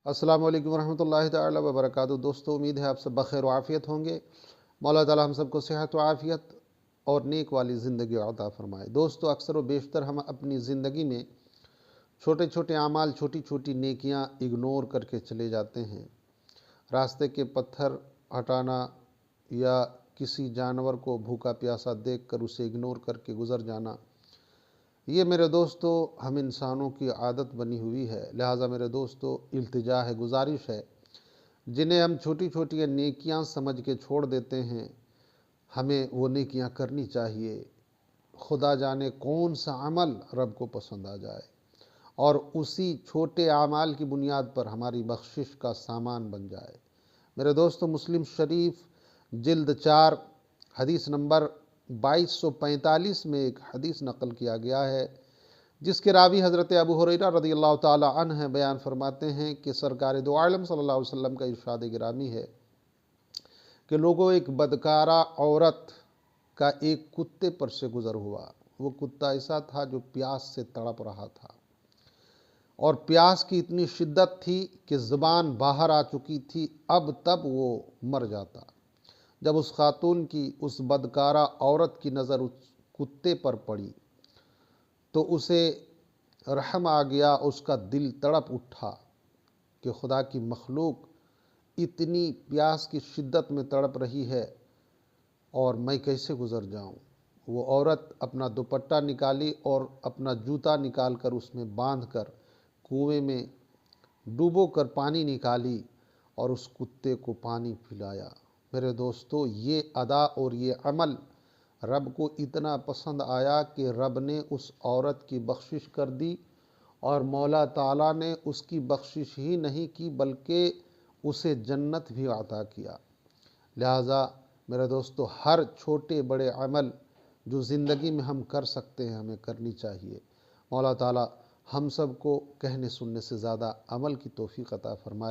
السلام علیکم ورحمۃ اللہ تعالی وبرکاتہ۔ دوستو، امید ہے آپ سب بخیر و عافیت ہوں گے۔ مولا تعالی ہم سب کو صحت و عافیت اور نیک والی زندگی عطا فرمائے۔ دوستو، اکثر و بیشتر ہم اپنی زندگی میں چھوٹے چھوٹے اعمال، چھوٹی چھوٹی نیکیاں اگنور کر کے چلے جاتے ہیں۔ راستے کے پتھر ہٹانا یا کسی جانور کو بھوکا پیاسا دیکھ کر اسے اگنور کر کے گزر جانا، یہ میرے دوستو ہم انسانوں کی عادت بنی ہوئی ہے۔ لہٰذا میرے دوستو، التجا ہے، گزارش ہے، جنہیں ہم چھوٹی چھوٹی نیکیاں سمجھ کے چھوڑ دیتے ہیں، ہمیں وہ نیکیاں کرنی چاہیے۔ خدا جانے کون سا عمل رب کو پسند آ جائے اور اسی چھوٹے اعمال کی بنیاد پر ہماری بخشش کا سامان بن جائے۔ میرے دوستو، مسلم شریف جلد 4 حدیث نمبر 2245 میں ایک حدیث نقل کیا گیا ہے، جس کے راوی حضرت ابو ہریرہ رضی اللہ تعالی عنہ بیان فرماتے ہیں کہ سرکار دو عالم صلی اللہ علیہ وسلم کا ارشاد گرامی ہے کہ لوگوں، ایک بدکارہ عورت کا ایک کتے پر سے گزر ہوا۔ وہ کتا ایسا تھا جو پیاس سے تڑپ رہا تھا، اور پیاس کی اتنی شدت تھی کہ زبان باہر آ چکی تھی، اب تب وہ مر جاتا۔ جب اس خاتون کی، اس بدکارہ عورت کی نظر اس کتے پر پڑی تو اسے رحم آ گیا، اس کا دل تڑپ اٹھا کہ خدا کی مخلوق اتنی پیاس کی شدت میں تڑپ رہی ہے اور میں کیسے گزر جاؤں۔ وہ عورت اپنا دوپٹہ نکالی اور اپنا جوتا نکال کر اس میں باندھ کر کنویں میں ڈوبو کر پانی نکالی اور اس کتے کو پانی پلایا۔ میرے دوستو، یہ ادا اور یہ عمل رب کو اتنا پسند آیا کہ رب نے اس عورت کی بخشش کر دی، اور مولا تعالیٰ نے اس کی بخشش ہی نہیں کی بلکہ اسے جنت بھی عطا کیا۔ لہٰذا میرے دوستو، ہر چھوٹے بڑے عمل جو زندگی میں ہم کر سکتے ہیں، ہمیں کرنی چاہیے۔ مولا تعالیٰ ہم سب کو کہنے سننے سے زیادہ عمل کی توفیق عطا فرمائے۔